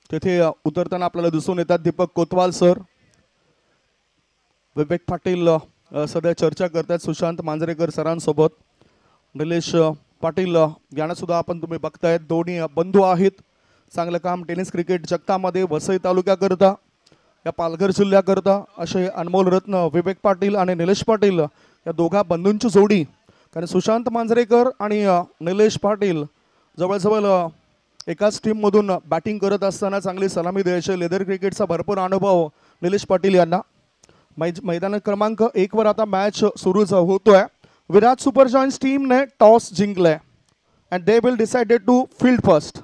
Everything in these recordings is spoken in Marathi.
तेथे उतरताना आपल्याला दिसून येतात दीपक कोतवाल सर, विवेक पाटील सध्या चर्चा करतात सुशांत मांजरेकर सरांसोबत, निलेश पाटील यांना सुद्धा आपण तुम्ही बघतायत, दोन्ही बंधू आहेत. चांगलं काम टेनिस क्रिकेट जगतामध्ये वसई तालुक्याकरता, या पालघर जिल्ह्याकरता असे अनमोल रत्न विवेक पाटील आणि निलेश पाटील या दोघा बंधूंची जोडी. कारण सुशांत मांजरेकर आणि निलेश पाटील जवळजवळ एकाच टीममधून बॅटिंग करत असताना चांगली सलामी द्यायचे. लेदर क्रिकेटचा भरपूर अनुभव निलेश पाटील यांना. मैदान क्रमांक 1 वर आता मॅच सुरू होतोय. विराट सुपर जॉइंट्स टीमने टॉस जिंकलाय and they will decided to field first.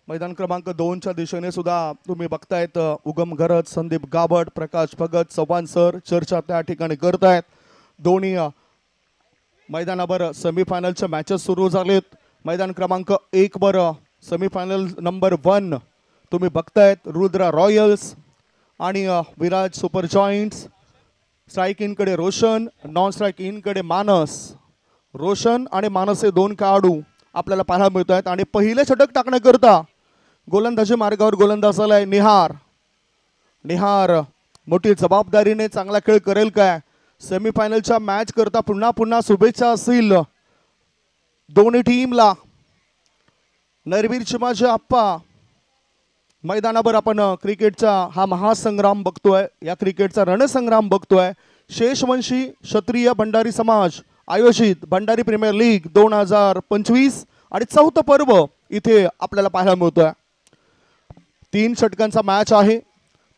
मैदान क्रमांक 2 च्या दिशेने सुद्धा तुम्ही बघतायत उगम गरज, संदीप गाबट, प्रकाश भगत, चव्हाण सर चर्चा त्या ठिकाणी करतायत. दोन्ही मैदानावर सेमीफायनलच्या मॅचेस सुरू झालेत. मैदान क्रमांक 1 वर सेमीफायनल नंबर 1 तुम्ही बघतायत, रुद्रा रॉयल्स आणि विराट सुपर जॉइंट्स. स्ट्राईक इनकडे रोशन, नॉन स्ट्राईक इनकडे मानस. रोशन आणि मानस हे दोन खेळाडू आपल्याला पाहायला मिळत आहेत. आणि पहिले षटक टाकण्याकरता गोलंदाजी मार्गावर गोलंदाज आलाय निहार. निहार मोठी जबाबदारीने चांगला खेळ करेल काय? सेमीफायनलच्या मॅच करता पुन्हा शुभेच्छा असतील दोन्ही टीमला. नरवीर चिमाजी आप्पा मैदानावर आपण क्रिकेटचा हा महासंग्राम बघतोय, या क्रिकेटचा रणसंग्राम बघतोय. शेषवंशी क्षत्रिय भंडारी समाज आयोजित भंडारी प्रीमियर लीग 2025 आणि 4थं पर्व इथे आपल्याला पाहायला मिळतोय. 3 षटकांचा मॅच आहे.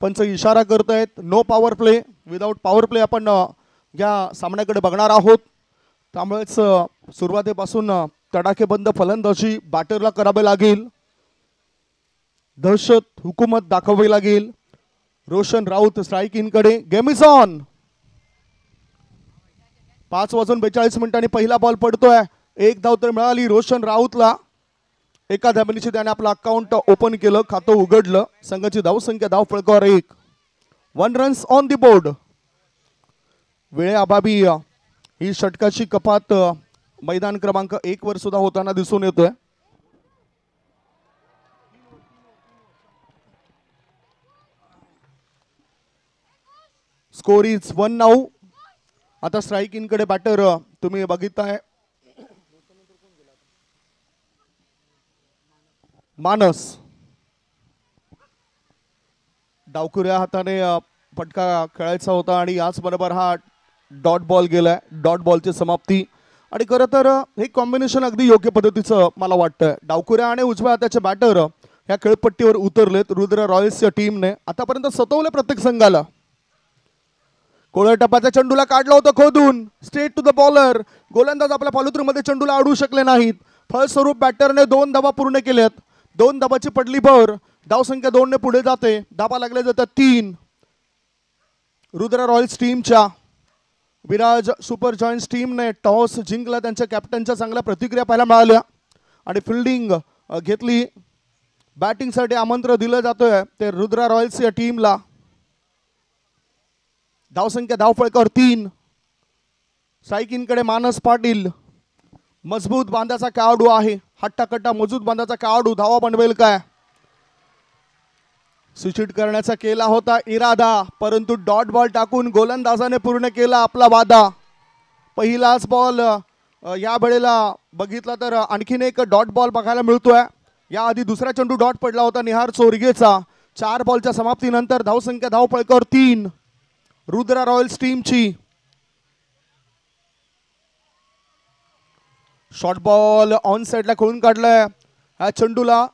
पंच इशारा करतायत no power play, without power play आपण या सामन्याकडे बघणार आहोत. त्यामुळेच सुरुवातीपासून तडाखेबंद फलंदाजी बॅटरला करावी लागेल. दहशत हुकूमत दाखवावी लागेल. रोशन राऊत स्ट्राईक इनकडे. Game is on. 5:42 पहिला बॉल पडतोय. 1 धाव तर मिळाली रोशन राऊतला. एका धावेची त्याने आपलं अकाउंट ओपन केलं, खातं उघडलं. संघाची धावसंख्या धाव फळकावर 1. 1 रन्स ऑन द बोर्ड. वेळेअभावी ही षटकाची कपात मैदान क्रमांक 1 वर सुद्धा होताना दिसून येतोय. Score is 1 now. आता स्ट्राईक इनकडे बॅटर तुम्ही बघितताय मानस. डावखुऱ्या हाताने फटका खेळायचा होता आणि याचबरोबर हा डॉट बॉल गेलाय. डॉट बॉलची समाप्ती. आणि खरं तर हे कॉम्बिनेशन अगदी योग्य पद्धतीचं मला वाटतं. डावखुऱ्या आणि उजव्या हाताचे बॅटर ह्या खेळपट्टीवर उतरलेत रुद्र रॉयल्सच्या टीमने. आतापर्यंत सतवले प्रत्येक संघाला. कोळ्या टप्प्याच्या चेंडूला काढलं होतं खोदून, स्ट्रेट टू द बॉलर. गोलंदाज आपल्या फॉलोथ्रूमध्ये चेंडूला अडवू शकले नाहीत. फलस्वरूप बॅटरने 2 धावा पूर्ण केल्यात. 2 धावाची पडली भर. धावसंख्या 2 ने पुढे जाते. धावा लागल्या जातात 3 रुद्र रॉयल्स टीमच्या. विराज सुपर जॉइंट्स टीमने टॉस जिंकला. त्यांच्या कॅप्टनच्या चांगल्या प्रतिक्रिया पाहायला मिळाल्या आणि फिल्डिंग घेतली. बॅटिंगसाठी आमंत्रण दिलं जातोय ते रुद्र रॉयल्स या टीमला. धावसंख्या धावफळकावर 3. स्ट्राईक इनकडे मानस पाटील. मजबूत बांधाचा खेळाडू आहे. हट्टाकट्टा मजबूत बांधाचा खेळाडू धावा बनवेल काय? सूचित करण्याचा केला होता इरादा, परंतु डॉट बॉल टाकून गोलंदाजाने पूर्ण केला आपला वादा. पहिलाच बॉल या वेळेला बघितला तर आणखीन एक डॉट बॉल बघायला मिळतोय. याआधी दुसरा चेंडू डॉट पडला होता निहार चोरगेचा. 4 बॉलच्या समाप्तीनंतर धावसंख्या धावफळकावर 3 रुद्र रॉयल्स टीमची. शॉर्ट बॉल ऑन साइडला खेळून काढलाय. ह्या चेंडूला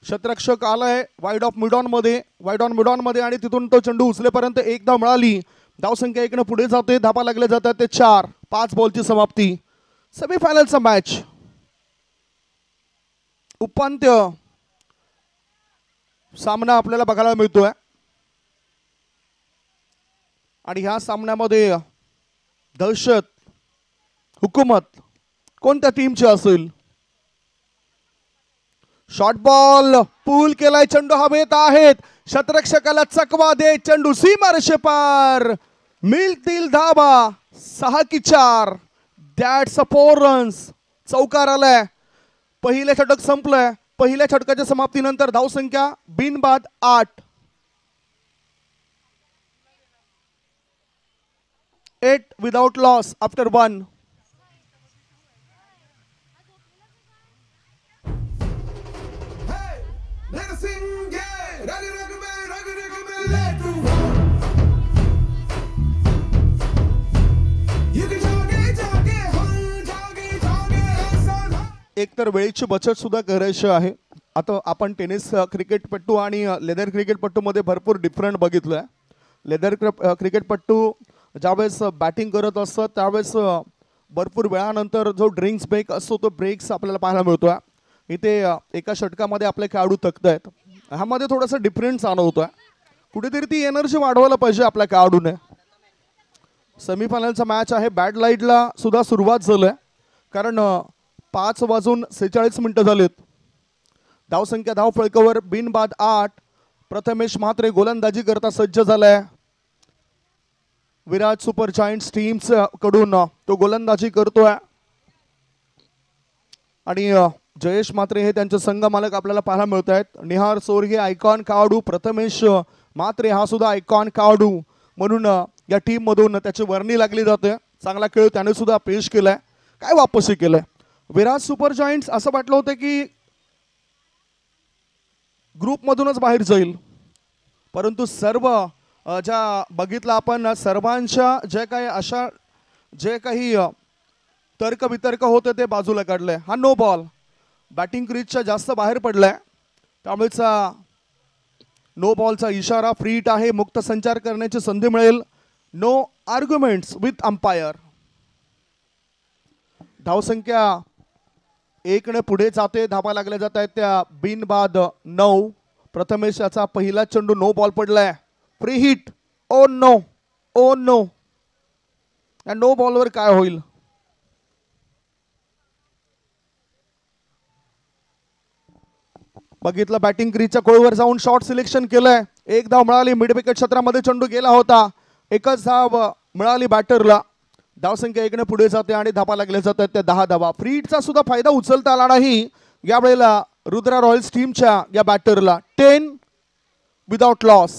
क्षेत्ररक्षक आलाय वाईड ऑफ मिडॉन मध्ये आणि तिथून तो चेंडू उचलेपर्यंत 1 धाव मिळाली. धावसंख्या 1 ने पुढे जाते. धावा लागले जातात ते 4. 5 बॉलची समाप्ती. सेमीफायनलचा मॅच, उपांत्य सामना आपल्याला बघायला मिळतोय. आणि ह्या सामन्यामध्ये दहशत हुकूमत कोणत्या टीमची असेल? शॉर्ट बॉल पूल केलाय. चेंडू हवेत आहेत. क्षेत्ररक्षकाला चकवा दे. चेंडू सीमारेषे पार. मिळतील धाबा 6-4. That's a 4 runs. चौकार आलाय. पहिलं षटक संपलंय. पहिल्या षटकाच्या समाप्तीनंतर धावसंख्या बिनबाद 8. 8 विदाउट लॉस आफ्टर 1. एकतर वेळेची बचत सुद्धा करायची आहे. आता आपण टेनिस क्रिकेटपट्टू आणि लेदर क्रिकेटपट्टूमध्ये भरपूर डिफरंट बघितलं आहे. लेदर क्रिकेटपट्टू ज्यावेळेस बॅटिंग करत असतात त्यावेळेस भरपूर वेळानंतर जो ड्रिंक्स ब्रेक असतो तो ब्रेक्स आपल्याला पाहायला मिळतो आहे. इथे एका षटकामध्ये आपले खेळाडू थकत आहेत. ह्यामध्ये थोडंसं डिफरन्स आणवतो आहे. कुठेतरी ती एनर्जी वाढवायला पाहिजे आपल्या खेळाडूने. सेमीफायनलचा मॅच आहे. बॅड लाईटला सुद्धा सुरुवात झाली आहे कारण 5:46 झालेत. धावसंख्या धावफलकावर बिनबाद 8. प्रथमेश म्हात्रे गोलंदाजी करता सज्ज झालाय. विराट सुपर जायंट्स टीम्स कडून तो गोलंदाजी करतोय आणि जयेश म्हात्रे हे त्यांचे संघ मालक आपल्याला पाहायला मिळत आहेत. निहार सोरगे आयकॉन खेळाडू. प्रथमेश म्हात्रे हा सुद्धा आयकॉन खेळाडू म्हणून या टीम मधून त्याची वर्णी लागली जाते. चांगला खेळ त्याने सुद्धा पेश केलाय. काय वापसी केलंय. विराट सुपर जायंट्स असं वाटलं होतं की ग्रुपमधूनच बाहेर जाईल परंतु सर्व ज्या बघितलं आपण सर्वांच्या जे काही तर्क वितर्क होते ते बाजूला काढले. हा नो बॉल बॅटिंग क्रीजच्या जास्त बाहेर पडलाय त्यामुळेचा नो बॉलचा इशारा. फ्री हिट आहे. मुक्त संचार करण्याची संधी मिळेल. No arguments with umpire. धावसंख्या 1 पुढे जाते. धाबा लागल्या जात आहेत त्या बिनबाद 9. प्रथमेश याचा पहिला चेंडू नो बॉल पडलाय. Free hit. Oh no oh no. या नो बॉलवर काय होईल. बघितलं बॅटिंग क्रीजच्या कोळीवर जाऊन शॉट सिलेक्शन केलंय. 1 धाव मिळाली. मिड विकेट क्षेत्रामध्ये चेंडू गेला होता. 1च धाव मिळाली बॅटरला. धावसंख्या 1 पुढे जाते आणि धाबा लागल्या जातात त्या 10 धाबा. फ्री हिटचा सुद्धा फायदा उचलता आला नाही यावेळेला रुद्रा रॉयल्स टीमच्या या बॅटरला. 10 विदाउट लॉस.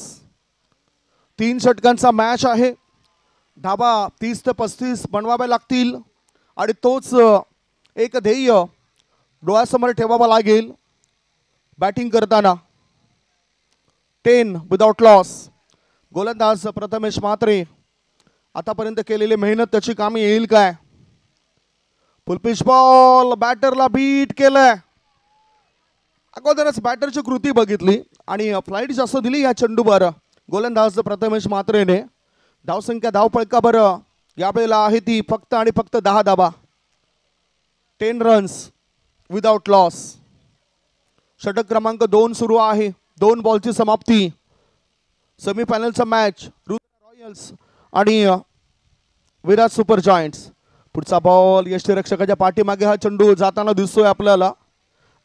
3 षटकांचा मॅच आहे. धाबा 30 ते 35 बनवावे लागतील आणि तोच एक ध्येय डोळ्यासमोर ठेवावा लागेल बॅटिंग करताना. 10 विदाउट लॉस. गोलंदाज प्रथमेश म्हात्रे. आतापर्यंत केलेली मेहनत त्याची कामी येईल काय. फुलपिच बॉल. बॅटरला बीट केलंय. अगोदरच बॅटरची कृती बघितली आणि फ्लाईट जास्त दिली या चेंडूवर गोलंदाज प्रथमेश म्हात्रेने. धावसंख्या धावफलकावर यावेळेला आहे ती फक्त आणि फक्त 10 धाबा. 10 रन्स विदाउट लॉस. षटक क्रमांक 2 सुरू आहे. 2 बॉलची समाप्ती. सेमीफायनलचा मॅच रुद्रा रॉयल्स आणि विराट सुपर जायंट्स. पुढचा बॉल यष्टीरक्षकाच्या पाठीमागे हा चेंडू जाताना दिसतोय आपल्याला.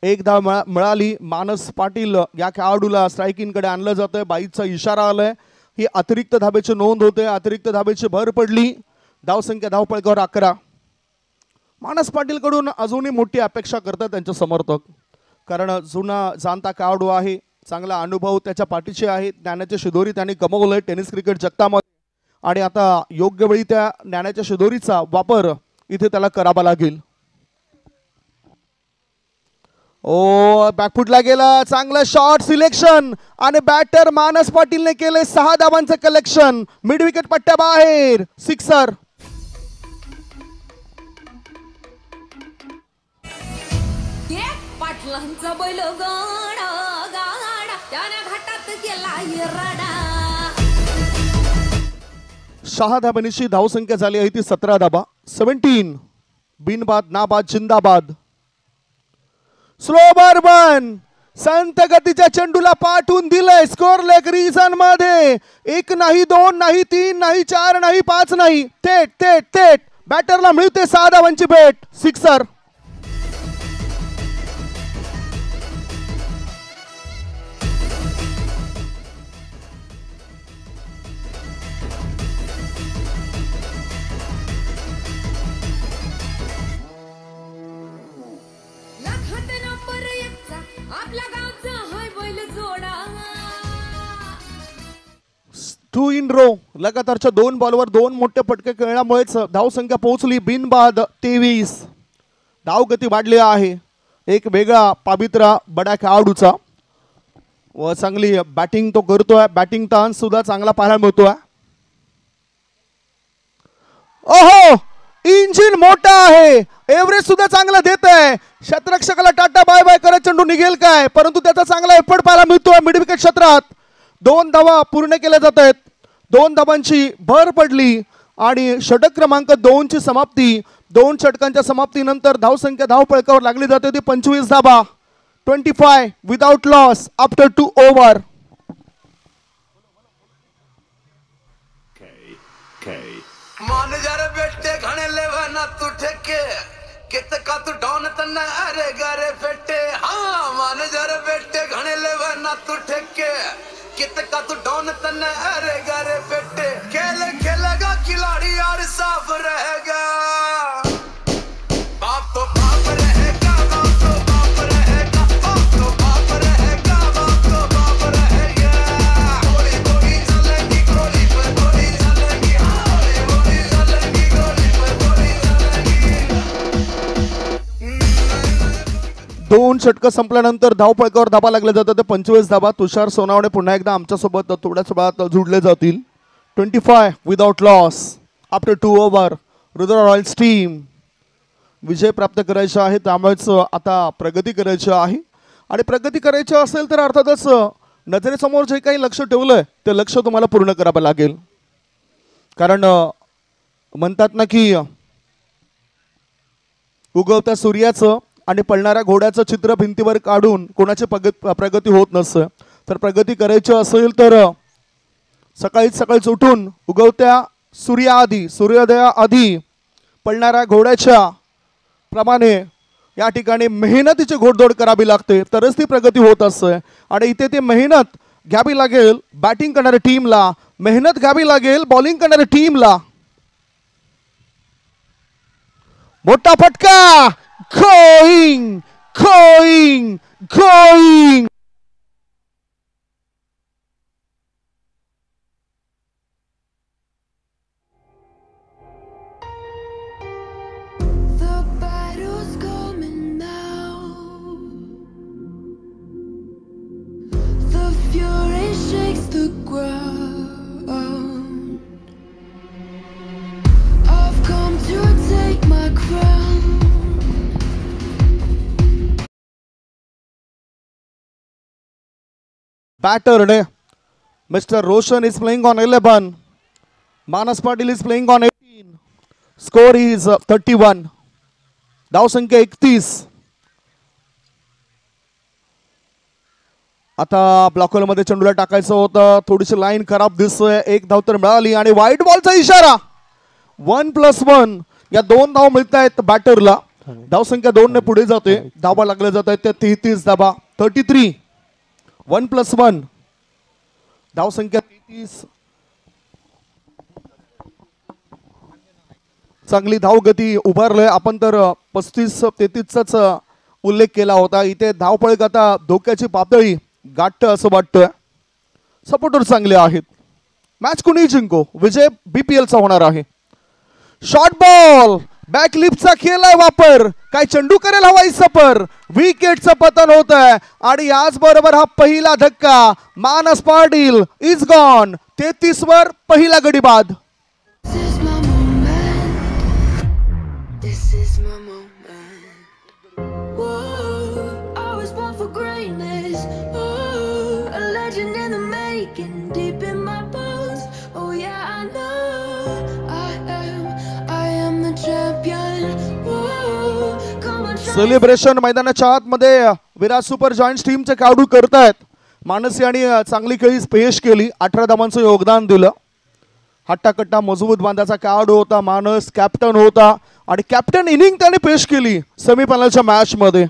1 धाव मिळाली. मानस पाटील या खेळाडूला स्ट्रायकिंगकडे आणलं जातंय. बाईचा इशारा आलाय. ही अतिरिक्त धाबेची नोंद होते. अतिरिक्त धाबेची भर पडली. धावसंख्या धावफलकावर 11. मानस पाटील कडून अजूनही मोठी अपेक्षा करतात त्यांचे समर्थक कारण जुना जाणता खेळाडू आहे. चांगला अनुभव त्याच्या पाठीशी आहे. ज्ञानाच्या शिदोरी त्याने कमवलंय टेनिस क्रिकेट जगतामध्ये आणि आता योग्य वेळी त्या ज्ञानाच्या शिदोरीचा वापर इथे त्याला करावा लागेल. ओ बॅकफुटला गेला. चांगलं शॉट सिलेक्शन आणि बॅटर मानस पाटीलने केले 6 धावांचं कलेक्शन. मिड विकेट पट्ट्या बाहेर. सिक्सर. पाटलांचा बैल गाडा गाडा त्याने घाटात गेला रडा. 6 धाबांची धावसंख्या झाली आहे ती 17 धाबा. 17. बिनबाद नाबाद जिंदाबाद. स्लो बर्बन संत गतीच्या चेंडूला पाठवून दिलंय स्कोर लेग रिजन मध्ये. 1 नाही 2 नाही 3 नाही 4 नाही 5 नाही. थेट थेट थेट बॅटरला मिळते 6 धावांची भेट. सिक्सर. 2 इन रो लगातारच्या 2 बॉलवर 2 मोठे फटके खेळण्यामुळेच धावसंख्या पोहोचली बिनबाद 23. धावगती वाढली आहे. एक वेगळा पावित्रा बडा खेळाडूचा व चांगली बॅटिंग तो करतोय. बॅटिंग टर्न सुद्धा चांगला पाहायला मिळतोय. ओहो इंजिन मोठा आहे. एव्हरेज सुद्धा चांगला देत आहे. क्षेत्ररक्षकाला टाटा बाय बाय करत चेंडू निघेल काय, परंतु त्याचा चांगला एफर्ट पाहायला मिळतोय मिड विकेट क्षेत्रात. 2 धावा पूर्ण केल्या जात आहेत. 2 धावांची भर पडली आणि षटक क्रमांक 2 ची समाप्ती. 2 षटकांच्या समाप्तीनंतर धावसंख्या धावपळकावर लागली जाते ती 25 धावा. 25 विदाउट लॉस आफ्टर 2 ओव्हर. मान जर बेटे घणे लेवा ना तू ठेके कित का तू डॉन तन्ना अरे गरे फेटे. हाँ मान जर बेटे घणे लेवा ना तू ठेके कित का तू डॉन तन्ना अरे गरे फेटे. खेल खेलेगा खिलाड़ी और साफ रहेगा. बाप तो बाप रहेगा, बाप तो बाप रहेगा, बाप तो बाप रहेगा, बाप तो बाप रहेगा. गोली गोली चलेगी गोली पर गोली चलेगी. गोली चलेगी गोली पर गोली चलेगी. 2 षटकं संपल्यानंतर धावपळकावर धाबा लागले जातात ते 25 धाबा. तुषार सोनावणे पुन्हा एकदा आमच्यासोबत थोड्याच वेळात जुडले जातील. 25 without loss after 2 over. Rudra royals team विजय प्राप्त करायचा आहे, त्यामुळेच आता प्रगती करायची आहे. आणि प्रगती करायची असेल तर अर्थातच नजरेसमोर जे काही लक्ष ठेवलंय ते लक्ष तुम्हाला पूर्ण करावं लागेल. कारण म्हणतात ना की उगवत्या सूर्याचं आणि पळणाऱ्या घोड्याचं चित्र भिंतीवर काढून कोणाची प्रगती होत नसतं. तर प्रगती करायची असेल तर सकाळीच उठून उगवत्या सूर्योदयाआधी पळणाऱ्या घोड्याच्या प्रमाणे या ठिकाणी मेहनतीची घोडदौड करावी लागते, तरच ती प्रगती होत असते. आणि इथे ती मेहनत घ्यावी लागेल बॅटिंग करणाऱ्या टीमला, मेहनत घ्यावी लागेल बॉलिंग करणाऱ्या टीमला. मोठा फटका. Going going going. The battle's coming now. The fury shakes the ground. I've come to take my crown. Pattern. Mr. Roshan is playing on 11. Manas Patil is playing on 18. Score is 31. धावसंख्या 31. आता ब्लॉकर मध्ये चेंडूला टाकायचं होतं. थोडीशी लाईन खराब दिसतोय. 1 धाव तर मिळाली आणि वाईट बॉलचा इशारा. 1+1 या 2 धाव मिळत आहेत बॅटरला. धावसंख्या 2 ने पुढे जाते. धावा लागल्या जात आहेत त्या 33 धावा. 33 1+1 धावसंख्या 33. चांगली धावगती उभारलोय आपण तर 35-33चाच उल्लेख केला होता. इथे धावपळक आता धोक्याची पातळी गाठतं असं वाटतंय. सपोर्टर चांगले आहेत. मॅच कुणी जिंको विजय BPLचा होणार आहे. शॉर्ट बॉल बॅकलिपचा केलाय वापर. काय चेंडू करेल हवाई सफर. विकेटचं पतन होत आहे आणि याचबरोबर हा पहिला धक्का. मानस पाटील इज गॉन. 33 वर पहिला गडी बाद. This is my moment. This is my moment. Whoa, I was born for greatness. Oh, a legend in the making, deep in my bones. Oh yeah, I know I am the champion. Whoa, come on, try. Celebration मैदानाच्या आतमध्ये विराट सुपर जॉईंट्स टीमचे खेळाडू करतायत. मानसी यांनी चांगली खेळी पेश केली. 18 धावांचं योगदान दिलं. हट्टाकट्टा मजबूत बांधाचा खेळाडू होता मानस. कॅप्टन होता आणि कॅप्टन इनिंग त्याने पेश केली सेमीफायनलच्या मॅच मध्ये.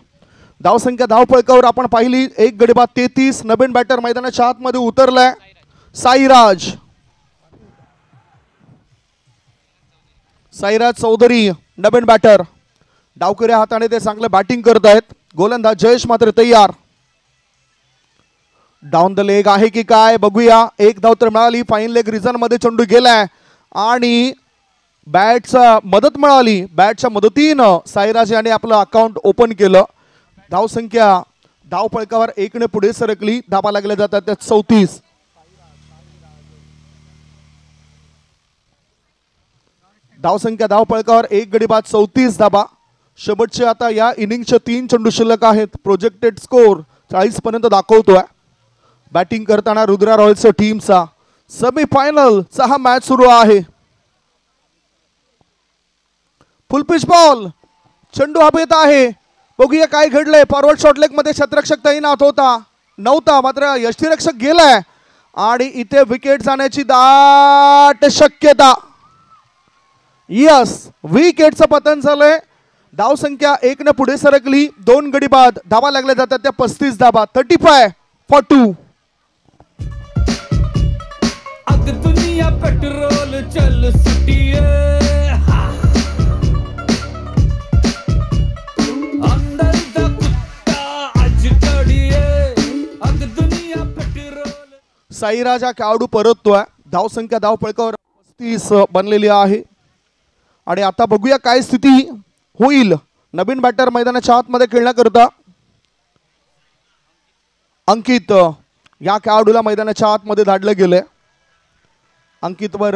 धावसंख्या धावपळकावर आपण पाहिली. 1 गडी बाद 33. नवीन बॅटर मैदानाच्या आतमध्ये उतरलाय साईराज चौधरी. नवीन बॅटर. डावकऱ्या हाताने ते चांगलं बॅटिंग करत आहेत. गोलंदाज जयेश मात्र तयार. डाऊन द लेग आहे की काय बघूया. एक धाव तर मिळाली. फाईन लेग रिझन मध्ये चेंडू गेलाय आणि बॅटचा मदत मिळाली. बॅटच्या मदतीनं साईराज यांनी आपलं अकाउंट ओपन केलं. धावसंख्या धाव फळकावर 1 ने पुढे सरकली. धाबा लागल्या जातात त्या 34. धावसंख्या धाव फळकावर 1 गडी बाद 34 धाबा. शेवटचे आता या इनिंगचे 3 चेंडू शिल्लक आहेत. प्रोजेक्टेड स्कोर 40 पर्यंत दाखवतोय. बॅटिंग करताना रुद्रा रॉयल्स टीमचा सेमीफायनलचा हा मॅच सुरू आहे. फुल पिच बॉल. चेंडू हवेत आहे. बघूया काय घडलंय. फॉरवर्ड शॉट लेग मध्ये क्षेत्ररक्षक तैनात नव्हता मात्र यष्टीरक्षक गेलाय आणि इथे विकेट जाण्याची दाट शक्यता. यस, विकेटचं पतन झालंय. धावसंख्या 1 ने पुढे सरकली. 2 गडी बाद. धाबा लागल्या जातात त्या 35 धाबा. 35-2. अग दुनिया पेट्रोल चल सिटिए अंदर दा कुत्ता आज कडिए अग दुनिया पेट्रोल. साईराज हा खेळाडू परततोय. धावसंख्या धाव फळकावर 35 बनलेली आहे आणि आता बघूया काय स्थिती होईल. नवीन बॅटर मैदानाच्या आतमध्ये खेळण्याकरता अंकित या खेळाडूला मैदानाच्या आतमध्ये धाडलं गेलंय. अंकितवर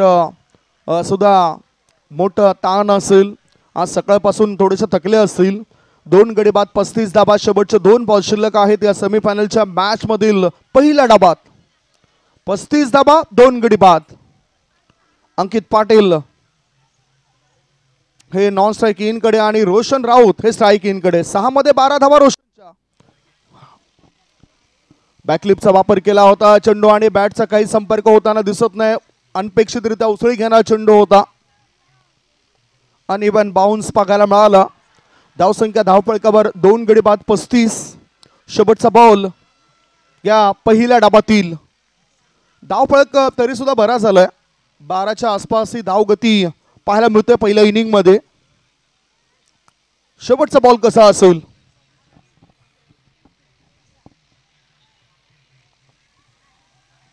सुद्धा मोठं ताण असेल. आज सकाळपासून थोडेसे थकले असतील. 2 गडी बाद 35 धाबा. शेवटचे 2 बॉल शिल्लक आहेत या सेमीफायनलच्या मॅच मधील पहिल्या डाबात. 35 धाबा 2 गडी बाद. अंकित पाटील हे नॉन स्ट्राईक इन कडे आणि रोशन राऊत हे स्ट्राईक इन कडे. 6 मध्ये 12 धावा रोशनच्या. बॅकलिपचा वापर केला होता. चेंडू आणि बॅटचा काही संपर्क होताना दिसत नाही. अनपेक्षितरित्या उसळी घेणारा चेंडू होता. अनइवन बाउन्स पाहायला मिळाला. धावसंख्या धावफळकावर 2 गडी बाद 35. शेवटचा बॉल या पहिल्या डाबातील. धावफळक तरी सुद्धा बरा झालाय. 12च्या आसपास ही धावगती पाहायला मिळते पहिल्या इनिंग मध्ये. शेवटचा बॉल कसा असेल.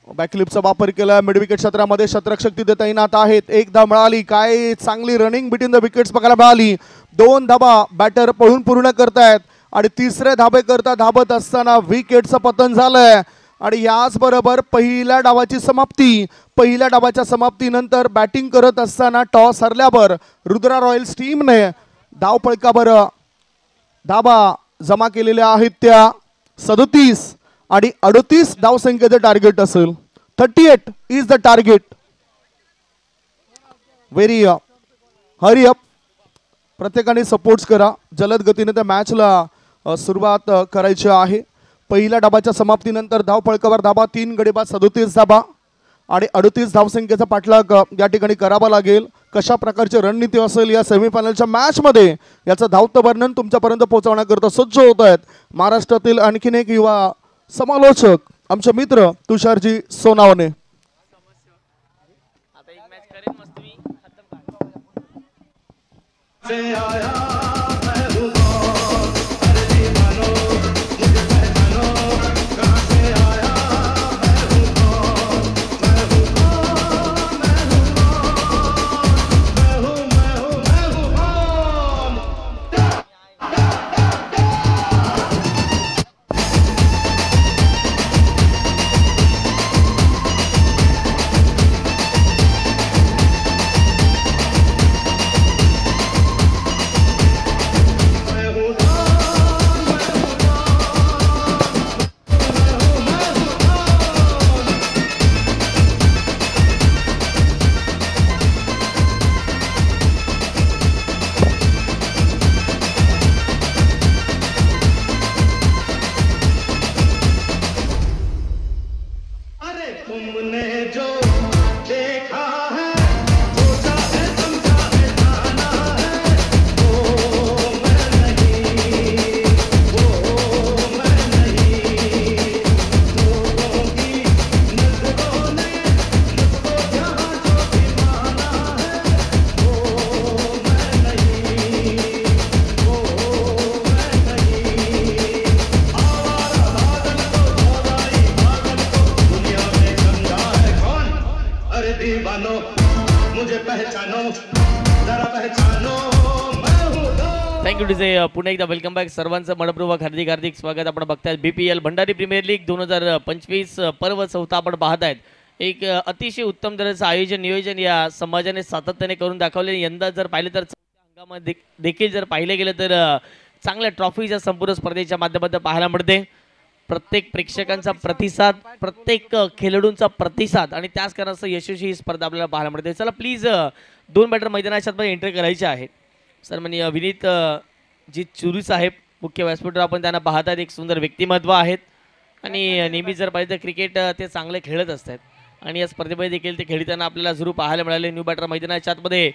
बॅकलिपचा वापर केला. मिड विकेट क्षेत्रामध्ये क्षेत्ररक्षक तिथे तैनात आहेत. 1 धाव मिळाली. काय चांगली रनिंग बिटवीन द विकेट्स बघायला मिळाली. 2 धाबा बॅटर पळून पूर्ण करतायत आणि तिसरे धाबे करता धाबत असताना विकेटचं पतन झालंय आणि याचबरोबर पहिल्या डावाची समाप्ती. पहिल्या डावाच्या समाप्तीनंतर बॅटिंग करत असताना टॉस हरल्यावर रुद्रा रॉयल्स टीमने धावफळकावर धाबा जमा केलेल्या आहेत त्या 37 आणि 38 धावसंख्येचे टार्गेट असेल. 38 is the target. Very hurry up. प्रत्येकाने सपोर्ट्स करा. जलद गतीने त्या मॅचला सुरुवात करायची आहे. पहिल्या डाबाच्या समाप्तीनंतर धावफळकावर धाबा 3 गडी बाद 37 धाबा आणि 38 धावसंख्येचा पाठलाग या ठिकाणी करावा लागेल. कशा प्रकारची रणनीती असेल या सेमीफायनलच्या मॅच मध्ये याचं धावतं वर्णन तुमच्यापर्यंत पोहोचवण्याकरता सज्ज होत आहेत महाराष्ट्रातील आणखीन एक युवा समालोचक आमचे मित्र तुषारजी सोनावणे. आता एक मॅच करेन मस्त मी खतम थँक्यू डीजे. पुन्हा एकदा वेलकम बॅक सर्वांचं मनपूर्वक हार्दिक हार्दिक स्वागत. आपण बघतायत BPL भंडारी प्रीमियर लीग 2025 पर्व चौथा आपण पाहतायत. एक अतिशय उत्तम दर्जाचं आयोजन नियोजन या समाजाने सातत्याने करून दाखवले. यंदा जर पाहिलं तर चौथ्या हंगामात देखील जर पाहिलं गेलं तर चांगल्या ट्रॉफीच्या संपूर्ण स्पर्धेच्या माध्यमातून पाहायला मिळते. प्रत्येक प्रेक्षकांचा प्रतिसाद, प्रत्येक खेळाडूंचा प्रतिसाद आणि त्याच कारणास्तव यशस्वी ही स्पर्धा आपल्याला पाहायला मिळते. चला प्लीज 2 बॅटर मैदानाच्या आतमध्ये एंटर करायचे आहेत. सन्माननीय विनीत जी चुरी साहेब मुख्य व्यासपीठावर आपण त्यांना पाहतात. एक सुंदर व्यक्तिमत्व आहेत आणि नेहमी जर पाहिजे तर क्रिकेट ते चांगले खेळत असतात आणि या स्पर्धेमध्ये देखील ते खेळताना आपल्याला जरूर पाहायला मिळाले. न्यू बॅटर मैदानाच्या आतमध्ये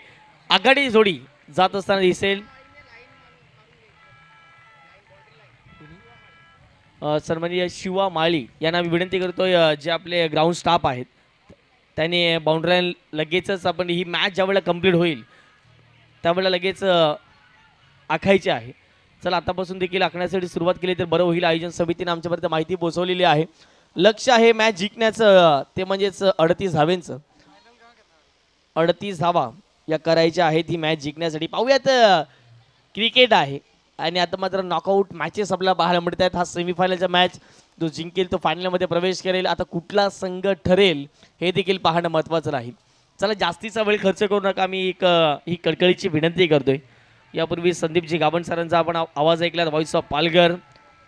आघाडी जोडी जात असताना दिसेल. सन्माननीय शिवा माळी यांना मी विनंती करतोय, जे आपले ग्राउंड स्टाफ आहेत त्यांनी बाउंड्री लगेचच आपण ही मॅच ज्यावेळेला कंप्लीट होईल त्यावेळेला लगेच आखायचे आहे. चला आतापासून देखील आखण्यासाठी सुरुवात केली तर बरं होईल. आयोजन समितीने आमच्यापर्यंत माहिती पोहोचवलेली आहे. लक्ष आहे मॅच जिंकण्याचं, ते म्हणजेच 38 धावेंचं. 38 धावा या करायच्या आहेत ही मॅच जिंकण्यासाठी. पाहूयात, क्रिकेट आहे आणि आता मात्र नॉकआउट मॅचेस आपल्याला पाहायला मिळत आहेत. हा सेमीफायनलचा मॅच जो जिंकेल तो फायनलमध्ये प्रवेश करेल. आता कुठला संघ ठरेल हे देखील पाहणं महत्त्वाचं राहील. चला जास्तीचा वेळ खर्च करू नका, मी ही कळकळीची विनंती करतोय. यापूर्वी संदीपजी गावण सरांचा आपण आवाज ऐकला, व्हॉइस ऑफ पालघर.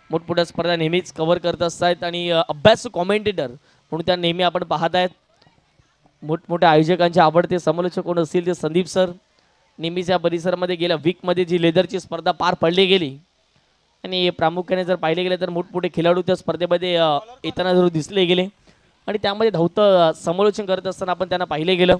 मोठमोठ्या स्पर्धा नेहमीच कव्हर करत असतात आणि अभ्यासू कॉमेंटेटर म्हणून त्या नेहमी आपण पाहत आहेत. मोठमोठ्या आयोजकांचे आवडते समालोचक कोण असतील ते संदीप सर. नेहमीच या परिसरामध्ये गेल्या वीकमध्ये जी लेदरची स्पर्धा पार पडली गेली आणि प्रामुख्याने जर पाहिले गेले तर मोठमोठे खेळाडू त्या स्पर्धेमध्ये येताना जरूर दिसले गेले आणि त्यामध्ये धावतं समालोचन करत असताना आपण त्यांना पाहिले गेलं.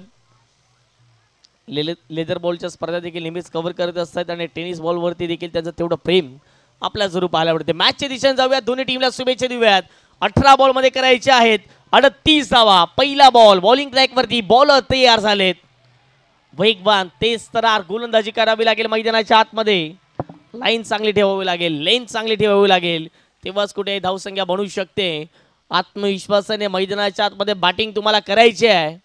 लेदर बॉलच्या स्पर्धा देखील नेहमीच कव्हर करत असतात आणि टेनिस बॉलवरती देखील त्यांचं तेवढं प्रेम आपल्याला जरूर पाहायला मिळते. मॅचच्या दिशेने जाऊयात, दोन्ही टीमला शुभेच्छा देऊयात. 18 बॉलमध्ये करायचे आहेत 38 धावा. पहिला बॉल बॉलिंग ट्रॅकवरती, बॉलर तयार झालेत. वेगवान तेज तरार गोलंदाजी करावी लागेल मैदानाच्या आतमध्ये. लाईन चांगली ठेवावी लागेल, लेन चांगली ठेवावी लागेल, तेव्हाच कुठे धावसंख्या बनवू शकते. आत्मविश्वासाने मैदानाच्या आतमध्ये बॅटिंग तुम्हाला करायची आहे.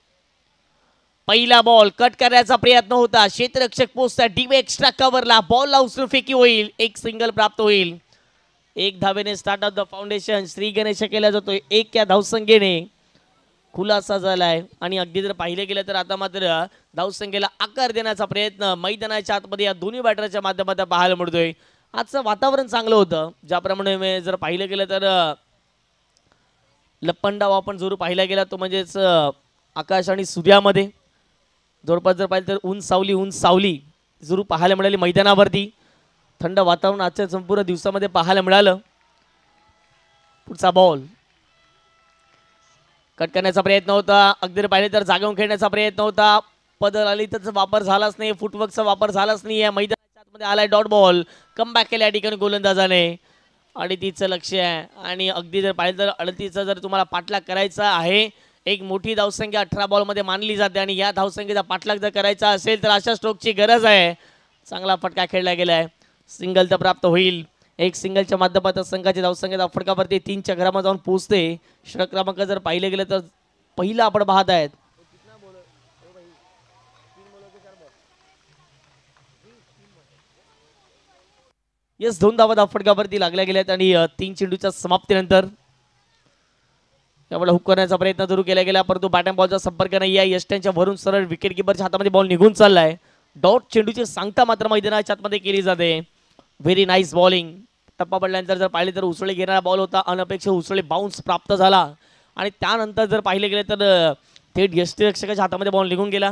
पहिला बॉल कट करण्याचा प्रयत्न होता, क्षेत्ररक्षक पोहोचता डीप एक्स्ट्रा कव्हरला, बॉलला उचलून फेकी होईल, एक सिंगल प्राप्त होईल. 1 धावेने start of the foundation Shri Ganesh केला जातोय. 1 या धावसंख्येने खुलासा झालाय आणि अगदी जर पाहिले गेलं तर आता मात्र धावसंख्येला आकार देण्याचा प्रयत्न मैदानाच्या आतमध्ये या दोन्ही बॅटरच्या माध्यमातून पाहायला मिळतोय. आजचं वातावरण चांगलं होतं, ज्याप्रमाणे जर पाहिलं गेलं तर लप्पंडाव आपण जरूर पाहिला गेला तो म्हणजेच आकाश आणि सूर्यामध्ये जवळपास जर पाहिलं तर ऊन सावली जरूर पाहायला मिळाली मैदानावरती. थंड वातावरण आजच्या संपूर्ण दिवसामध्ये पाहायला मिळालं. पुढचा बॉल कट करण्याचा प्रयत्न होता, अगदी पाहिले तर जागेवर खेळण्याचा प्रयत्न होता, पदर आली त्याचा वापर झालाच नाही, फुटवर्कचा वापर झालाच नाही. या मैदानाच्या आतमध्ये आलाय डॉट बॉल, कमबॅक केल्या या ठिकाणी गोलंदाजाने आणि तिचं लक्ष आहे. आणि अगदी जर पाहिलं तर 38चा जर तुम्हाला पाठलाग करायचा आहे, एक मोठी धावसंख्या 18 बॉलमध्ये मानली जाते आणि या धावसंख्येचा पाठलाग जर करायचा असेल तर अशा स्ट्रोकची गरज आहे. चांगला फटका खेळला गेला आहे, सिंगल तर प्राप्त होईल. एक सिंगलच्या माध्यमातून संघाची धावसंख्या फटकावरती 3च्या घरामध्ये जाऊन पोहोचते. षटक क्रमांक जर पाहिले गेले तर पहिला आपण पाहत आहेत. येस, 2 धावा फटकावरती लागल्या गेल्यात आणि 3 चेंडूच्या समाप्तीनंतर त्यामुळे हुक करण्याचा प्रयत्न सुरू केला गेला, परंतु बॅटन बॉलचा संपर्क नाही आहे. यष्ट्यांच्या वरून सरळ विकेट किपरच्या हातामध्ये बॉल निघून चाललाय. डॉट चेंडूची सांगता मात्र मैदानाच्या आतमध्ये केली जाते. Very nice bowling. टप्पा पडल्यानंतर जर पाहिले तर उसळी घेणारा बॉल होता, अनपेक्षित उसळी बाउन्स प्राप्त झाला आणि त्यानंतर जर पाहिले गेले तर थेट यष्टीरक्षकाच्या हातामध्ये बॉल निघून गेला.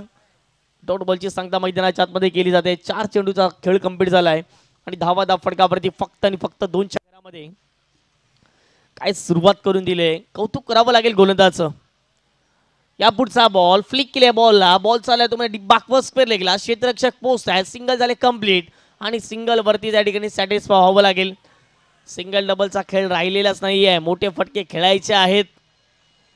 डॉट बॉलची सांगता मैदानाच्या आतमध्ये केली जाते. 4 चेंडूचा खेळ कंप्लीट झालाय आणि धावा फटकावरती फक्त आणि फक्त 2च्या घरामध्ये काय सुरुवात करून दिले. कौतुक करावं लागेल गोलंदाजाचं. या पुढचा बॉल फ्लिक केल्या, बॉलला बॉल चालला तुम्हाला बाकवर स्क्वेअर लेगला, क्षेत्ररक्षक पोस्ट आहे, सिंगल झाले कंप्लीट आणि सिंगल वरती त्या ठिकाणी सॅटिस्फाय व्हावं लागेल. सिंगल डबलचा खेळ राहिलेलाच नाही आहे, मोठे फटके खेळायचे आहेत.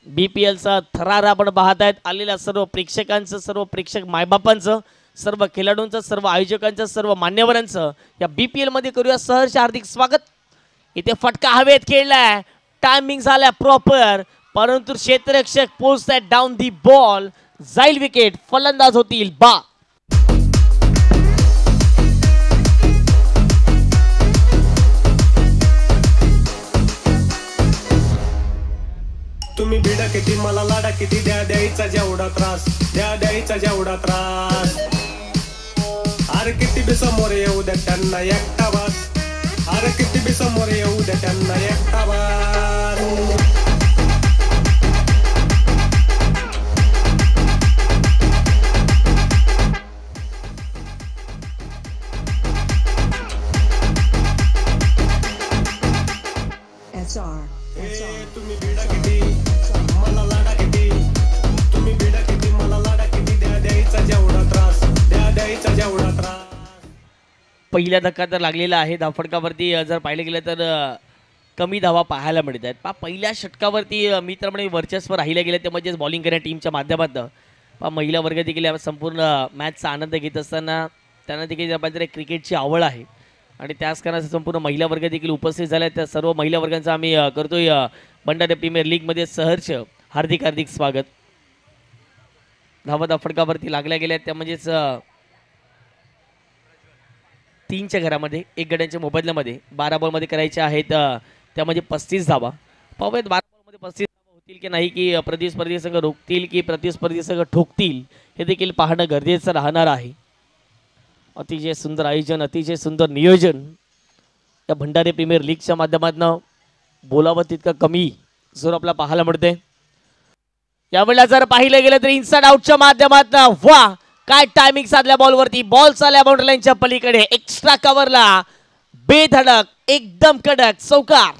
BPLचा थरार आपण पाहत आहेत. आलेल्या सर्व प्रेक्षकांचं, सर्व प्रेक्षक मायबापांचं, सर्व खेळाडूंचं, सर्व आयोजकांचं, सर्व मान्यवरांचं या BPL मध्ये करूया सहर्ष हार्दिक स्वागत. इथे फटका हवेत खेळलाय, टायमिंग झालाय प्रॉपर, परंतु क्षेत्ररक्षक पोहोचताय डाऊन दी बॉल, जाईल विकेट, फलंदाज होतील बा. किती मला लाडा किती द्या द्यायचा जेवढा त्रास द्या द्यायचा जेवढा त्रास अरे किती बी समोर येऊ द्या त्यांना एकटा बास अरे किती बी समोर येऊ द्या त्यांना एकटा बास तुम्ही बिडा किती मला लाडा किती तुम्ही बिडा किती मला लाडा किती द्या द्यायचा जेवढा त्रास द्या द्यायचा जेवढा त्रास पहिला धक्का तर लागलेला आहे धावफटकावरती जर पाहिलं गेलं तर कमी धावा पाहायला मिळत आहेत पहिल्या षटकावरती मी तर म्हणे वर्चस्व राहिलं गेलं ते म्हणजेच बॉलिंग करण्या टीमच्या माध्यमातून महिला वर्ग देखील संपूर्ण मॅचचा आनंद घेत असताना त्यांना देखील जर पाहिजे क्रिकेटची आवड आहे आणि त्याच कारणासाठी संपूर्ण महिला वर्ग देखील उपस्थित झाला त्या सर्व महिला वर्गांचा आम्ही करतोय भंडारी प्रीमियर लीगमध्ये सहर्ष हार्दिक हार्दिक स्वागत धावा फटकावरती लागल्या गेल्या त्या म्हणजेच 3च्या घरामध्ये 1 गड्यांच्या मोबदल्यामध्ये 12 बॉलमध्ये करायचे आहेत त्यामध्ये 35 धावा पाहूयात 12 बॉलमध्ये 35 धावा होतील की नाही की प्रतिस्पर्धी संघ रोखतील की प्रतिस्पर्धी संघ ठोकतील हे देखील पाहणं गरजेचं राहणार आहे अतिशय सुंदर आयोजन अतिशय सुंदर नियोजन या भंडारी प्रीमियर लीगच्या माध्यमातून बोलावं तितकं कमी जोर आपला पाहायला मिळते यावेळेला जर पाहिलं गेलं तर इनसाइड आउटच्या माध्यमातून वा काय टायमिंग साधल्या बॉलवरती बॉल चालल्या बाउंड्री लाईनच्या पलीकडे एक्स्ट्रा कव्हरला बेधडक एकदम कडक चौकार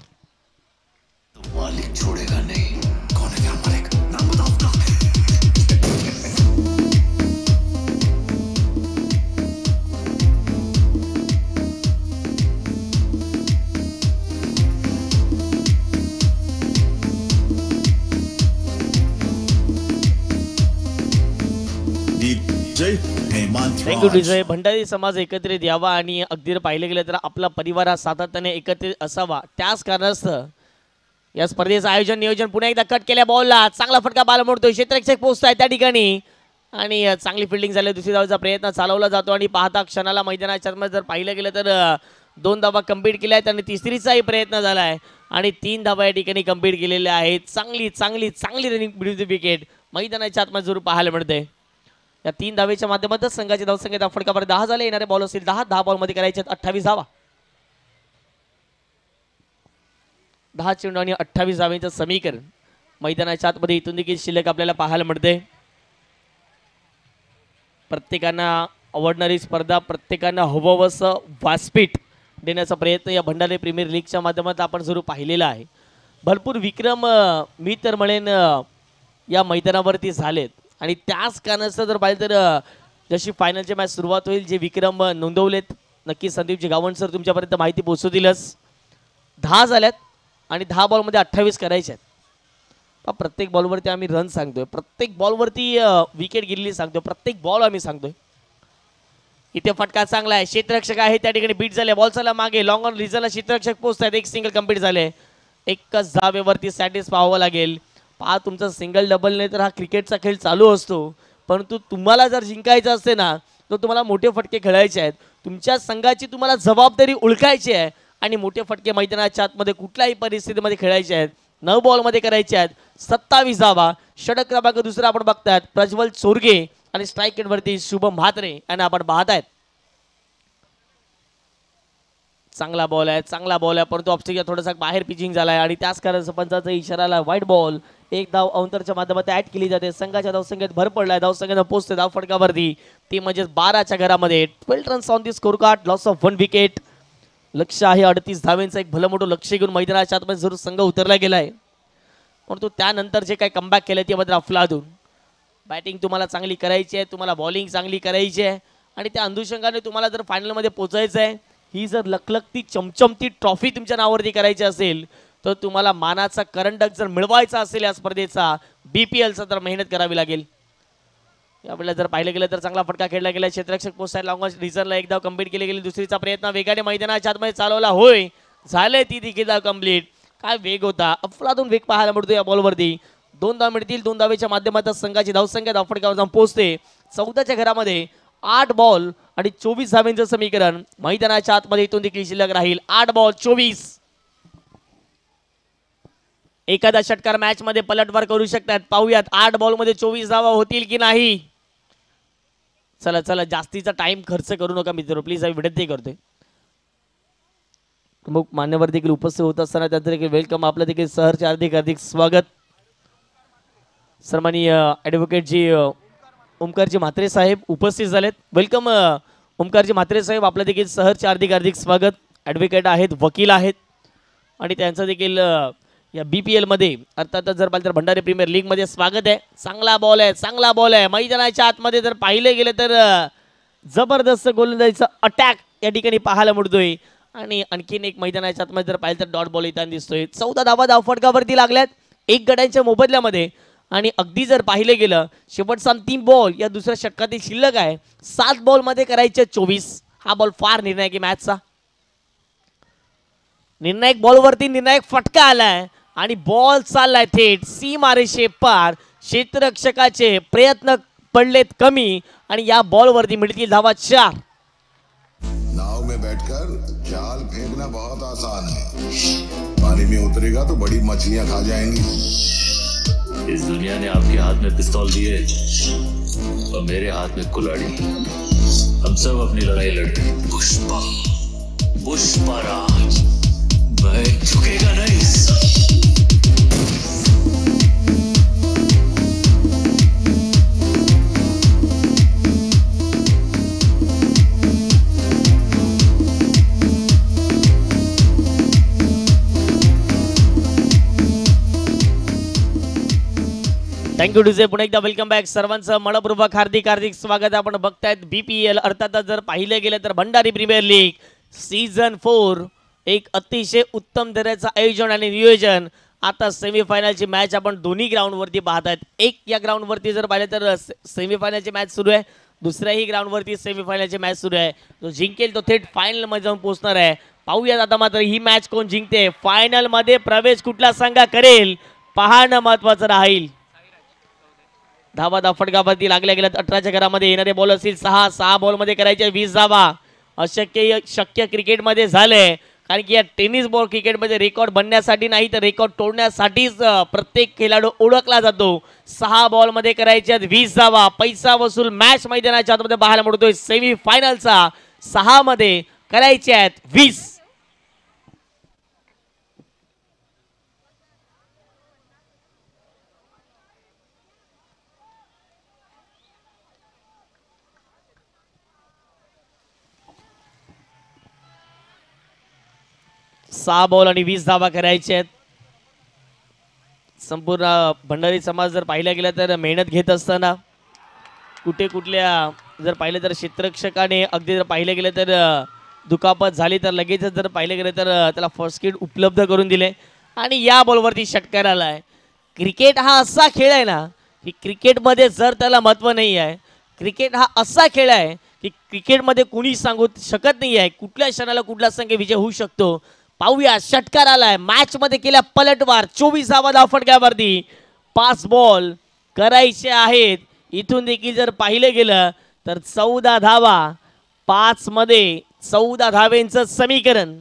थँक्यू विजय भंडारी समाज एकत्रित यावा आणि अगदी पाहिलं गेलं तर आपला परिवार हा सातत्याने एकत्रित असावा त्याच कारणास्तव या स्पर्धेचं आयोजन नियोजन पुन्हा एकदा कट केल्या बॉलला चांगला फटका बाल मोडतोय क्षेत्ररक्षक पोहोचतोय त्या ठिकाणी आणि चांगली फिल्डिंग झाली दुसरी धावाचा प्रयत्न चालवला जातो आणि पाहता क्षणाला मैदानाच्या जर पाहिलं गेलं तर 2 धावा कंप्लीट केल्या आहेत आणि तिसरीचाही प्रयत्न झाला आहे आणि 3 धावा या ठिकाणी कंप्लीट केलेल्या आहेत चांगली चांगली चांगली रनिंग विरुद्ध विकेट मैदानाच्या आतमध्ये जरूर पाहायला मिळते या 3 धावेच्या माध्यमातून संघाची धावसंख्या धावफटकावर 10 झाले येणारे बॉल असतील 10 बॉलमध्ये करायचे 28 धावा 10 चेंडू आणि 28 धावेचं समीकरण मैदानाच्या आतमध्ये इथून देखील शिल्लक आपल्याला पाहायला मिळते प्रत्येकांना आवडणारी स्पर्धा प्रत्येकांना हवंवस व्यासपीठ देण्याचा प्रयत्न या भंडारी प्रीमियर लीगच्या माध्यमातून आपण जरूर पाहिलेला आहे भरपूर विक्रम मी तर म्हणेन या मैदानावरती झालेत आणि त्याच कारणास्तव जर पाहिलं तर जशी फायनलची मॅच सुरुवात होईल जे विक्रम नोंदवलेत नक्की संदीपजी गावंड सर तुमच्यापर्यंत माहिती पोहोचवतीलच 10 झाल्यात आणि 10 बॉलमध्ये 28 करायचे आहेत प्रत्येक बॉलवरती आम्ही रन सांगतोय प्रत्येक बॉलवरती विकेट गेलेली सांगतोय प्रत्येक बॉल आम्ही सांगतोय इथे फटका चांगला आहे क्षेत्ररक्षक आहे त्या ठिकाणी बीट झाले बॉल चालला मागे लॉंग ऑन रिझनला क्षेत्ररक्षक पोहोचतात एक सिंगल कंप्लीट झाले एकच धावेवरती सॅटिस पाहावं लागेल पहा तुमचा सिंगल डबल नाही तर हा क्रिकेटचा खेळ चालू असतो परंतु तुम्हाला जर जिंकायचं असते ना तर तुम्हाला मोठे फटके खेळायचे आहेत तुमच्या संघाची तुम्हाला जबाबदारी ओळखायची आहे आणि मोठे फटके मैदानाच्या आतमध्ये कुठल्याही परिस्थितीमध्ये खेळायचे आहेत 9 बॉलमध्ये करायचे आहेत 27 धावा षटक क्रमांक दुसरा आपण बघतायत प्रज्वल चोरगे आणि स्ट्राईक रेटवरती शुभम म्हात्रे आणि आपण पाहतायत चांगला बॉल आहे परंतु ऑब्स्टिकल थोडासा बाहेर पिचिंग झालाय आणि त्याच कारण सरपंचाचा इशाराला व्हाईट बॉल 1 धाव अंतरच्या माध्यमातून ऍड केली जाते संघाच्या धावसंख्येत भर पडलाय धावसंख्येनं पोहोचते धाव फटकावरती ती म्हणजे 12च्या घरामध्ये 12 runs on the score card loss of 1 wicket लक्ष आहे 38 धावेंचं एक भलं मोठं लक्ष घेऊन मैदानाच्या आतमध्ये जरूर संघ उतरला गेलाय परंतु त्यानंतर जे काही कमबॅक केलं त्याबद्दल अफलातून बॅटिंग तुम्हाला चांगली करायची आहे तुम्हाला बॉलिंग चांगली करायची आहे आणि त्या अनुषंगाने तुम्हाला जर फायनलमध्ये पोहोचायचं आहे ही जर लखलखती चमचमती ट्रॉफी तुमच्या नावावरती करायची असेल तर तुम्हाला मानाचा करंडक जर मिळवायचा असेल या स्पर्धेचा BPLचा तर मेहनत करावी लागेल यावेळेला जर पाहिलं गेलं तर चांगला फटका खेळला गेला क्षेत्ररक्षक पोस्ट लॉंग रिझनला 1 धाव कंप्लीट केली गेली दुसरीचा प्रयत्न वेगाने मैदानाच्या आतमध्ये चालवला होय झाले ती देखील धाव कंप्लीट काय वेग होता अफलातून वेग पाहायला मिळतो या बॉलवरती 2 धाव मिळतील 2 धावेच्या माध्यमातून संघाची धावसंख्या धावफटकावर जाऊन पोहोचते 14च्या घरामध्ये 8 बॉल आणि 24 धावेंचं समीकरण मैदानाच्या आतमध्ये इथून देखील शिल्लक राहील 8 बॉल 24 एखादा षटकार मॅच मध्ये पलटवार करू शकतात. पाहूयात 8 बॉल मध्ये 24 धावा होतील की नाही. चला चला जास्तीचा टाइम खर्च करू नका मित्र, प्लीज आम्ही विनंती करतोय. प्रमुख मान्यवर देखील उपस्थित होत असताना त्यांचं देखील वेलकम, आपलं देखील सहर्ष हार्दिक हार्दिक स्वागत. सन्माननीय ॲडव्होकेट जी ओमकारजी म्हात्रे साहेब उपस्थित झालेत. वेलकम ओमकारजी म्हात्रे साहेब, आपलं देखील सहर्ष हार्दिक हार्दिक स्वागत. ॲडव्होकेट आहेत, वकील आहेत आणि त्यांचं देखील या BPL मध्ये अर्थात जर पाहिलं तर भंडारी प्रीमियर लीग मध्ये स्वागत आहे. चांगला बॉल आहे, चांगला बॉल आहे. मैदानाच्या आतमध्ये जर पाहिले गेले तर जबरदस्त गोलंदाजीचा अटॅक या ठिकाणी पाहायला मिळतोय. आणि आणखीन एक मैदानाच्या आतमध्ये जर पाहिलं तर डॉट बॉल येताना दिसतोय. 14 धावा धावफटकावरती लागल्यात 1 गड्यांच्या मोबदल्यामध्ये. आणि अगदी जर पाहिले गेलं शेवटचा 3 बॉल या दुसऱ्या षटकातील शिल्लक आहे. 7 बॉल मध्ये करायचे 24. हा बॉल फार निर्णायक आहे मॅचचा. निर्णायक बॉलवरती निर्णायक फटका आलाय आणि बॉल चाललाय थेट सीमारेषे पार. क्षेत्ररक्षकाचे प्रयत्न पडलेत कमी आणि या बॉलवरती मिळतील धावा 4. नाव में बैठकर जाल फेंकना बहुत आसान है, पानी में उतरेगा तो बड़ी मछलियां खा जाएंगी. इस दुनिया ने आपके हाथ में पिस्तौल दिए और मेरे हाथ में कुल्हाड़ी. हम सब अपनी लड़ाई लड़ते. पुष्पा पुष्पराज, मैं झुकेगा नहीं. Thank you DJ. पुन्हा एकदा वेलकम बॅक सर्वांचं मनपूर्वक हार्दिक हार्दिक स्वागत. आपण बघतायत BPL अर्थात जर पाहिले गेले तर भंडारी प्रीमियर लीग सीझन 4 एक अतिशय उत्तम दर्जाचं आयोजन आणि नियोजन. आता सेमीफायनलची मॅच आपण दोन्ही ग्राउंडवरती पाहतायत. एक या ग्राउंडवरती जर पाहिलं तर सेमीफायनलची मॅच सुरू आहे, दुसऱ्याही ग्राउंडवरती सेमीफायनलची मॅच सुरू आहे. जो जिंकेल तो थेट फायनलमध्ये जाऊन पोहोचणार आहे. पाहूयात आता मात्र ही मॅच कोण जिंकते, फायनलमध्ये प्रवेश कुठला संघ करेल पाहणं महत्वाचं राहील. धावा फटकावरती लागल्या गेल्यात 18च्या घरामध्ये येणारे बॉल असतील 6 बॉलमध्ये करायचे 20 धावा. शक्य क्रिकेटमध्ये झालंय, कारण की या टेनिस बॉल क्रिकेटमध्ये रेकॉर्ड बनण्यासाठी नाही तर रेकॉर्ड तोडण्यासाठीच प्रत्येक खेळाडू ओळखला जातो. 6 बॉलमध्ये करायच्या 20 धावा. पैसा वसूल मॅच मैदानाच्या आतमध्ये पाहायला मिळतोय. सेमीफायनलचा 6 मध्ये करायचे आहेत 20. सहा बॉल आणि 20 धावा करायचे आहेत. संपूर्ण भंडारी समाज जर पाहिला गेला तर मेहनत घेत असताना कुठल्या जर पाहिलं तर क्षेत्ररक्षकाने अगदी जर पाहिलं गेलं तर दुखापत झाली तर लगेच जर पाहिलं गेलं तर त्याला फर्स्ट एड उपलब्ध करून दिले आणि या बॉलवरती षटकार आलाय. क्रिकेट हा असा खेळ आहे ना की क्रिकेटमध्ये जर त्याला महत्त्व नाही आहे. क्रिकेट हा असा खेळ आहे की क्रिकेटमध्ये कुणी सांगू शकत नाही आहे कुठल्या क्षणाला कुठला संघ विजय होऊ शकतो. पाहूया षटकार आलाय. मॅच मध्ये केल्या पलटवार 24 धावा धावफटक्यावरती. 5 बॉल करायचे आहेत. इथून देखील जर पाहिलं गेलं तर 14 धावा 5 मध्ये 14 धावेंचं समीकरण.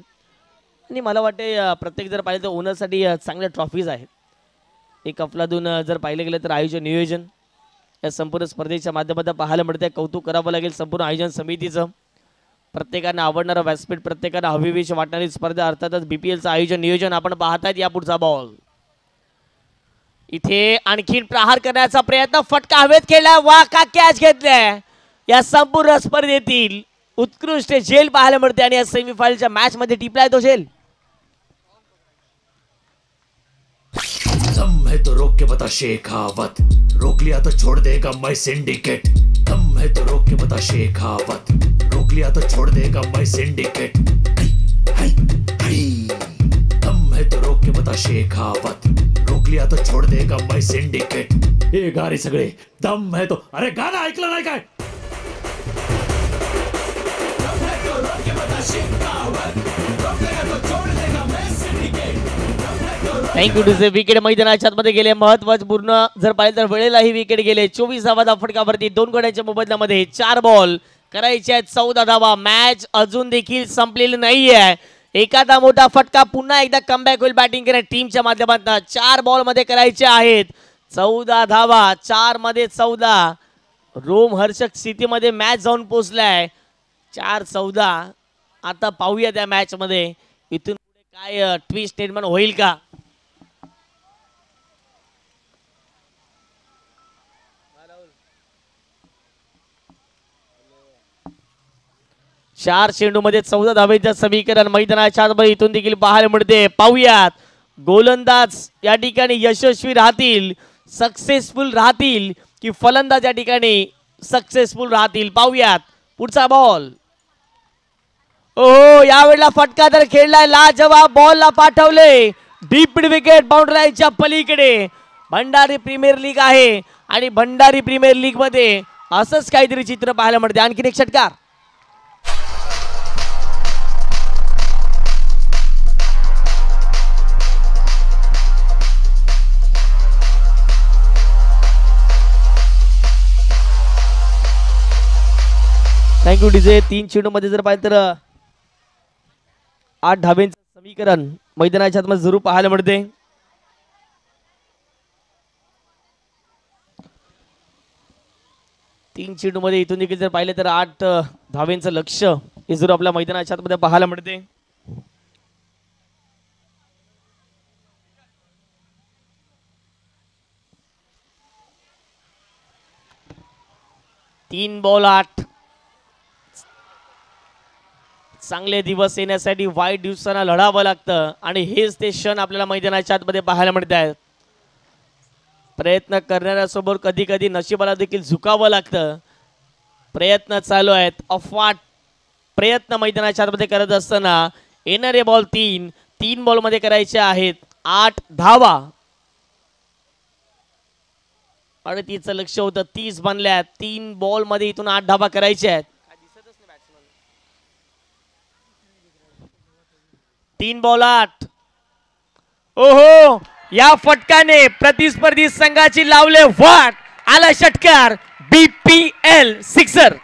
आणि मला वाटते प्रत्येक जर पाहिलं तर ओनरसाठी चांगल्या ट्रॉफीज आहेत. एक अफलातून जर पाहिलं गेलं तर आयोजन नियोजन या संपूर्ण स्पर्धेच्या माध्यमातून पाहायला मिळते. कौतुक करावं लागेल संपूर्ण आयोजन समितीचं. प्रत्येकांना आवडणारं व्यासपीठ, प्रत्येकांना हवीविष वाटणारी स्पर्धा अर्थातच BPLचं आयोजन नियोजन आपण पाहतायत. या पुढचा बॉल इथे आणखीन प्रहार करण्याचा प्रयत्न. फटका हवेत खेळला. वा का कॅच घेतलाय. या संपूर्ण स्पर्धेतील उत्कृष्ट झेल पाहायला मिळते आणि या सेमीफायनलच्या मॅच मध्ये टिपलाय तो झेल. दम है तो रोक के बता शेखावत, रोक लिया तो छोड़ देगा मैं सिंडिकेट. दम है तो रोक के बता शेखावत, रोक लिया तो छोड़ देगा मैं सिंडिकेट. दम है तो रोक के बता शेखावत, रोक लिया तो छोड़ देगा मैं सिंडिकेट. हे गारी सगळे दम है तो. अरे गाणं ऐकलं नाही काय. दम है तो रोक के बता शेखावत, रोक लिया तो छोड़ देगा मैं सिंडिकेट. थँक्यू टू विकेट मैदानाच्या आतमध्ये गेले. महत्त्वपूर्ण जर पाहिलं तर वेळेलाही विकेट गेले. 24 धावा धावफटकावरती 2 गड्यांच्या मोबदल्यामध्ये 4 बॉल करायचे आहेत 14 धावा. मॅच अजून देखील संपलेली नाहीये. एखादा मोठा फटका पुन्हा एकदा कमबॅक होईल बॅटिंग करत टीमच्या माध्यमातून. 4 बॉल मध्ये करायचे आहेत 14 धावा. 4 मध्ये 14. रोमहर्षक स्थितीमध्ये मॅच जाऊन पोहोचलाय. 4-14. आता पाहूया त्या मॅच मध्ये इथून पुढे काय ट्विस्ट निर्माण होईल का. चार चेंडूमध्ये 14 धावेचं समीकरण मैदानाच्या आतमध्ये इथून देखील पाहायला मिळते. पाहूयात गोलंदाज या ठिकाणी यशस्वी राहतील, सक्सेसफुल राहतील की फलंदाज या ठिकाणी सक्सेसफुल राहतील. पाहूयात पुढचा बॉल. ओहो यावेळेला फटका तर खेळलाय लाजवाब. बॉलला पाठवले डीप मिड विकेट बाउंड्री लाईनच्या पलीकडे. भंडारी प्रीमियर लीग आहे आणि भंडारी प्रीमियर लीग मध्ये असंच काहीतरी चित्र पाहायला मिळते. आणखीन एक षटकार. Thank you DJ. 3 चेंडू मध्ये जर पाहिलं तर 8 धाब्यांचं समीकरण मैदानाच्या आतमध्ये जरूर पाहायला मिळते. तीन चेंडू मध्ये इथून देखील जर पाहिलं तर 8 धाब्यांचं लक्ष हे जरूर आपल्या मैदानाच्या आतमध्ये पाहायला मिळते. तीन बॉल 8. चांगले दिवस येण्यासाठी वाईट दिवसांना लढावं लागतं आणि हेच ते क्षण आपल्याला मैदानाच्या आतमध्ये पाहायला मिळत आहेत. प्रयत्न करणाऱ्यासोबत कधी कधी नशिबाला देखील झुकावं लागतं. प्रयत्न चालू आहेत. अफाट प्रयत्न मैदानाच्या आतमध्ये करत असताना येणारे बॉल 3 बॉलमध्ये करायचे आहेत 8 धावा. आणि तिचं लक्ष होतं 30 बनल्यात. 3 बॉलमध्ये इथून 8 धावा करायच्या आहेत. 3 बॉल 8. ओहो या फटकाने प्रतिस्पर्धी संघाची लावले वाट. आला षटकार. BPL sixer.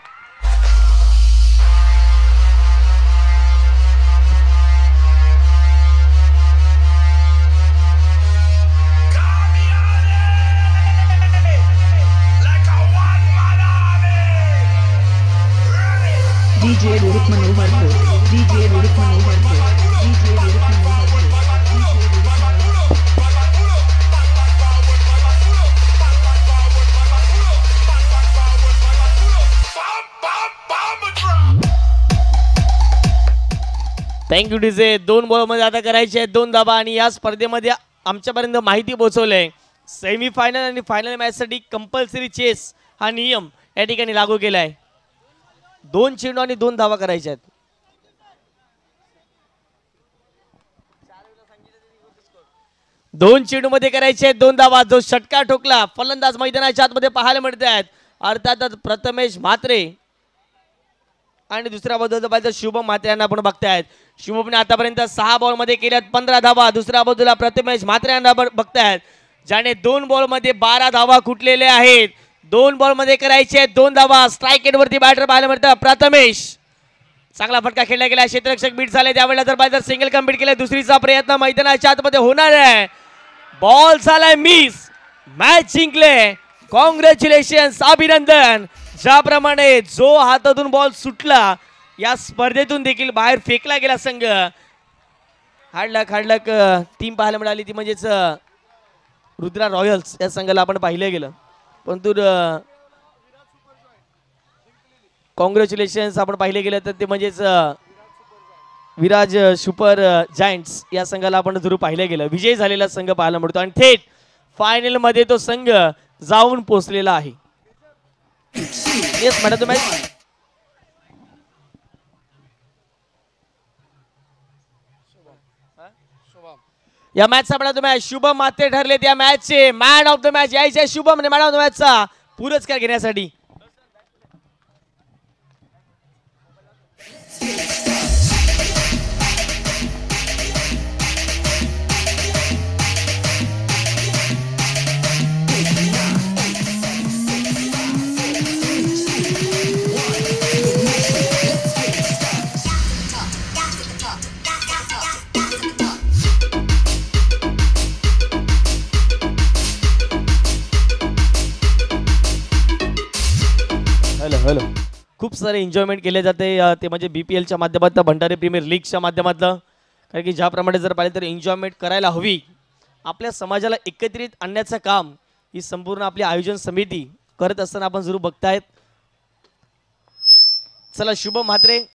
DJ Rohit Manoharpur. DJ Rohit Manoharpur. DJ Rohit Manoharpur. Thank you DJ. 2 ball मध्ये आता करायचे आहेत 2 धावा आणि या स्पर्धेमध्ये आमच्यापर्यंत माहिती पोहोचवलंय सेमीफायनल आणि फायनल मॅच साठी कंपल्सरी चेस हा नियम या ठिकाणी लागू केलाय. 2 चेंडू आणि 2 धावा करायच्या आहेत. दोन चेंडू मध्ये करायचे आहेत 2 धावा. जो षटकार ठोकला फलंदाज मैदानाच्या आतमध्ये पाहायला मिळत आहेत अर्थातच प्रथमेश म्हात्रे आणि दुसऱ्या बाजूला पाहिजे शुभम म्हात्रे यांना आपण बघतायत. शुभमने आतापर्यंत 6 बॉल मध्ये केल्यात 15 धावा. दुसऱ्या बाजूला प्रथमेश म्हात्रे यांना बघतायत ज्याने 2 बॉल मध्ये 12 धावा कुटलेले आहेत. 2 बॉल मध्ये करायचे आहेत 2 धावा. स्ट्राईक एंड वरती बॅटर पाहायला मिळतं प्रथमेश. चांगला फटका खेळला गेला. क्षेत्ररक्षक बीट झाले त्यावेळेला जर पाहिजे सिंगल कम्प्लीट केलं. दुसरीचा प्रयत्न मैदानाच्या आतमध्ये होणार आहे. बॉल झालाय मिस. मॅच जिंकले. कॉंग्रॅच्युलेशन्स अभिनंदन. ज्याप्रमाणे जो हातातून बॉल सुटला या स्पर्धेतून देखील बाहेर फेकला गेला संघ. हाडलक टीम पाहायला मिळाली ती म्हणजेच रुद्रा रॉयल्स या संघाला आपण पाहिलं गेलं. परंतु कॉंग्रॅच्युलेशन्स आपण पाहिले गेलं तर ते म्हणजेच विराज सुपर जायंट्स या संघाला आपण जरूर पाहिलं गेलं. विजय झालेला संघ पाहायला मिळतो आणि थेट फायनल मध्ये तो संघ जाऊन पोहोचलेला आहे. येस मॅडम तुम्ही या मॅचचा मॅडम तुम्ही शुभम म्हात्रे ठरले त्या मॅचचे मॅन ऑफ द मॅच. यायचे शुभम आणि मॅन ऑफ द मॅचचा पुरस्कार घेण्यासाठी. हॅलो खूप सारे एन्जॉयमेंट केले जाते ते म्हणजे BPLच्या माध्यमातून भंडारी प्रीमियर लीगच्या माध्यमातून. कारण की ज्याप्रमाणे जर पाहिलं तर एन्जॉयमेंट करायला हवी. आपल्या समाजाला एकत्रित आणण्याचं काम ही संपूर्ण आपली आयोजन समिती करत असताना आपण जरूर बघतायत. चला शुभम म्हात्रे